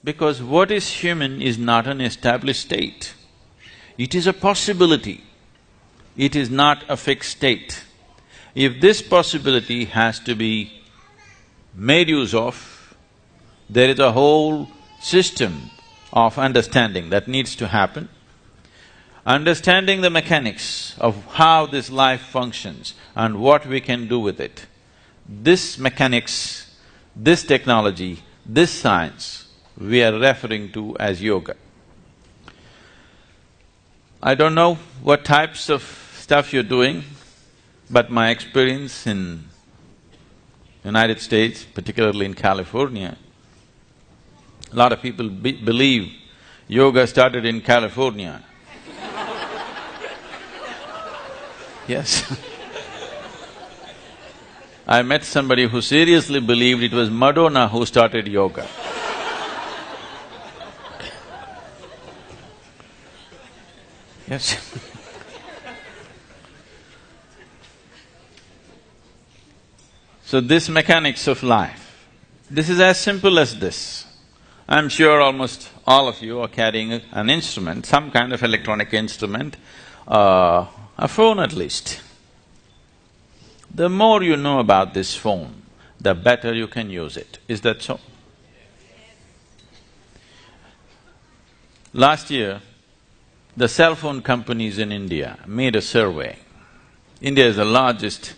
Because what is human is not an established state. It is a possibility. It is not a fixed state. If this possibility has to be made use of, there is a whole system of understanding that needs to happen. Understanding the mechanics of how this life functions and what we can do with it. This mechanics, this technology, this science, we are referring to as yoga. I don't know what types of stuff you're doing, but my experience in United States, particularly in California, a lot of people believe yoga started in California. Yes. I met somebody who seriously believed it was Madonna who started yoga. Yes. So this mechanics of life, this is as simple as this. I'm sure almost all of you are carrying an instrument, some kind of electronic instrument, a phone at least. The more you know about this phone, the better you can use it. Is that so? Last year, the cell phone companies in India made a survey. India is the largest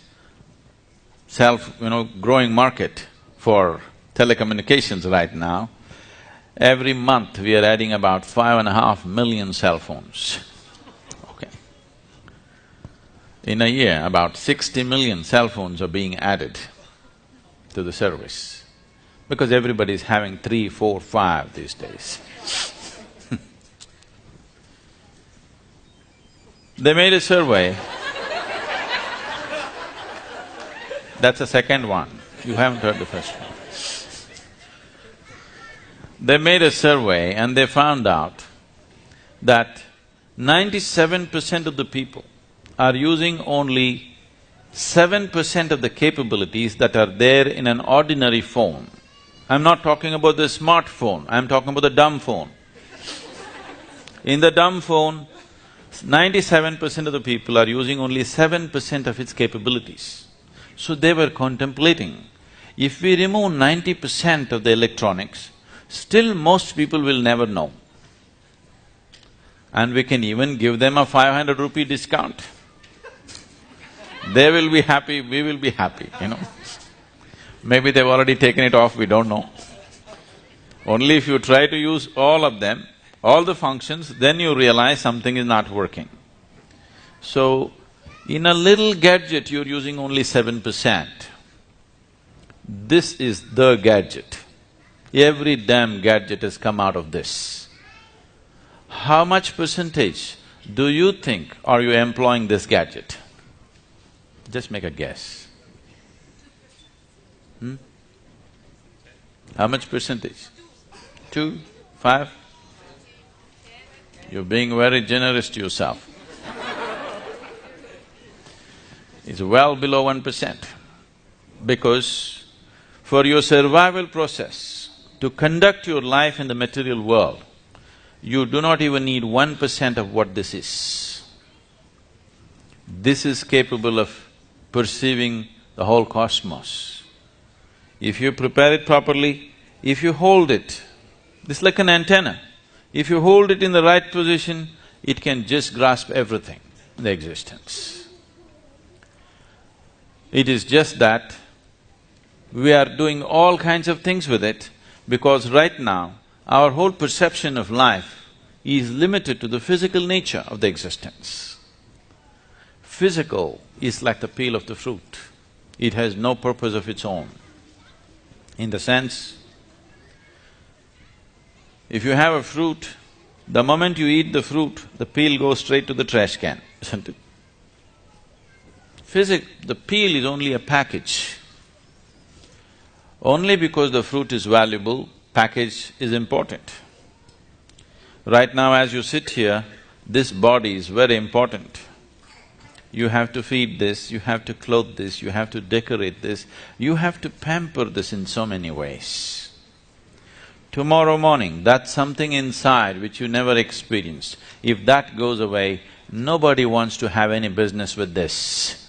growing market for telecommunications right now. Every month we are adding about 5.5 million cell phones. Okay. In a year, about 60 million cell phones are being added to the service because everybody is having 3, 4, 5 these days. They made a survey. That's the second one. You haven't heard the first one. They made a survey and they found out that 97% of the people are using only 7% of the capabilities that are there in an ordinary phone. I'm not talking about the smartphone, I'm talking about the dumb phone. In the dumb phone, 97% of the people are using only 7% of its capabilities. So they were contemplating, if we remove 90% of the electronics, still most people will never know. And we can even give them a 500 rupee discount. They will be happy, we will be happy, Maybe they've already taken it off, we don't know. Only if you try to use all of them, all the functions, then you realize something is not working. So, in a little gadget you're using only 7%. This is the gadget. Every damn gadget has come out of this. How much percentage do you think are you employing this gadget? Just make a guess. How much percentage? 2, 5? You're being very generous to yourself. It's well below 1%. Because for your survival process, to conduct your life in the material world, you do not even need 1% of what this is. This is capable of perceiving the whole cosmos. If you prepare it properly, if you hold it, this is like an antenna. If you hold it in the right position, it can just grasp everything in the existence. It is just that we are doing all kinds of things with it because right now, our whole perception of life is limited to the physical nature of the existence. Physical is like the peel of the fruit. It has no purpose of its own. In the sense, if you have a fruit, the moment you eat the fruit, the peel goes straight to the trash can, isn't it? The peel is only a package. Only because the fruit is valuable, package is important. Right now as you sit here, this body is very important. You have to feed this, you have to clothe this, you have to decorate this, you have to pamper this in so many ways. tomorrow morning, that's something inside which you never experienced. If that goes away, nobody wants to have any business with this.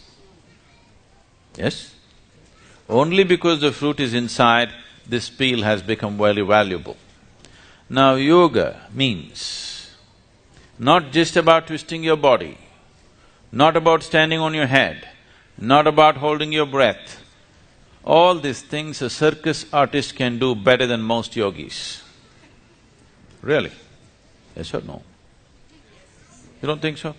Yes? Only because the fruit is inside, this peel has become very valuable. Now, yoga means not just about twisting your body, not about standing on your head, not about holding your breath. All these things a circus artist can do better than most yogis. Really? Yes or no? You don't think so?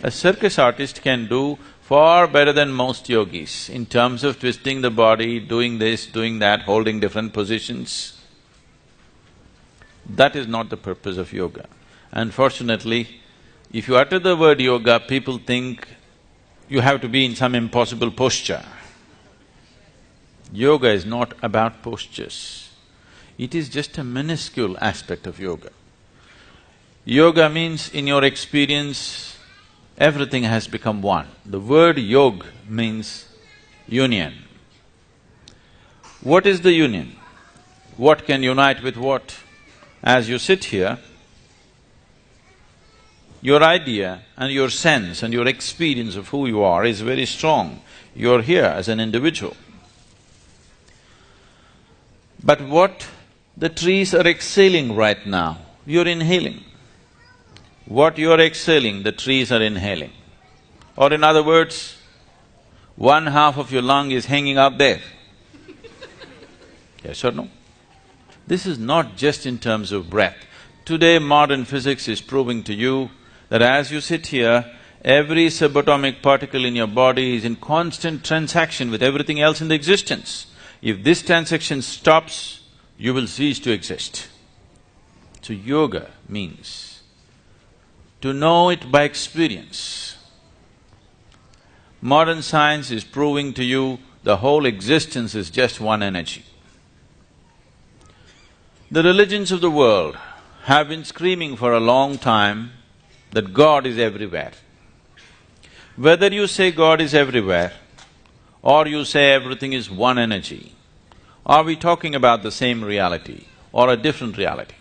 A circus artist can do far better than most yogis in terms of twisting the body, doing this, doing that, holding different positions. That is not the purpose of yoga. Unfortunately, if you utter the word yoga, people think you have to be in some impossible posture. Yoga is not about postures. It is just a minuscule aspect of yoga. Yoga means, in your experience, everything has become one. The word yog means union. What is the union? What can unite with what? As you sit here, your idea and your sense and your experience of who you are is very strong. You're here as an individual. But what the trees are exhaling right now, you're inhaling. What you're exhaling, the trees are inhaling. Or in other words, one half of your lung is hanging out there. Yes or no? This is not just in terms of breath. Today, modern physics is proving to you that as you sit here, every subatomic particle in your body is in constant transaction with everything else in the existence. If this transaction stops, you will cease to exist. So yoga means to know it by experience. Modern science is proving to you the whole existence is just one energy. The religions of the world have been screaming for a long time that God is everywhere. Whether you say God is everywhere or you say everything is one energy, are we talking about the same reality or a different reality?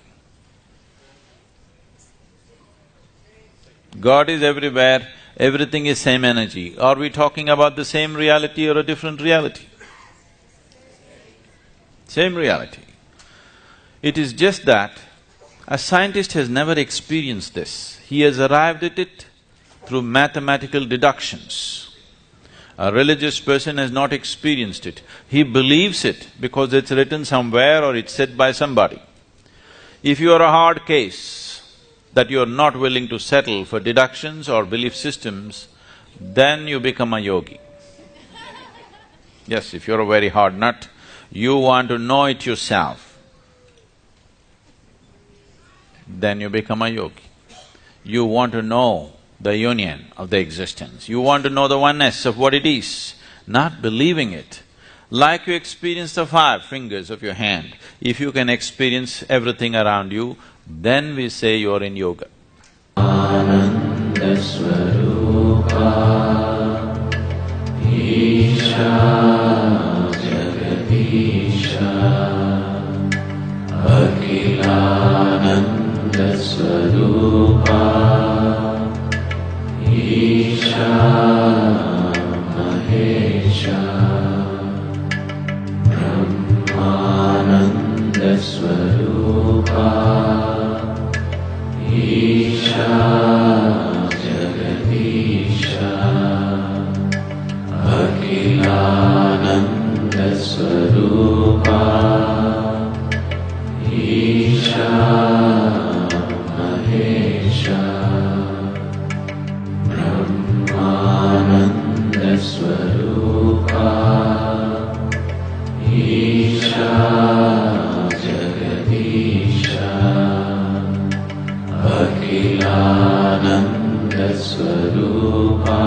God is everywhere, everything is same energy. Are we talking about the same reality or a different reality? Same reality. It is just that a scientist has never experienced this. He has arrived at it through mathematical deductions. A religious person has not experienced it. He believes it because it's written somewhere or it's said by somebody. If you are a hard case that you are not willing to settle for deductions or belief systems, then you become a yogi. Yes, if you're a very hard nut, you want to know it yourself, then you become a yogi. You want to know the union of the existence. You want to know the oneness of what it is, not believing it. Like you experience the 5 fingers of your hand, if you can experience everything around you, then we say you're in yoga. Ananda Swarupa Isha Jagadisha Akhilananda Swarupa Isha Mahesha Brahmananda Swarupa Isha Jagadisha Akhilananda Swarupa Isha Mahesha Brahmananda Swarupa Isha Jagadisha Akhilananda Swarupa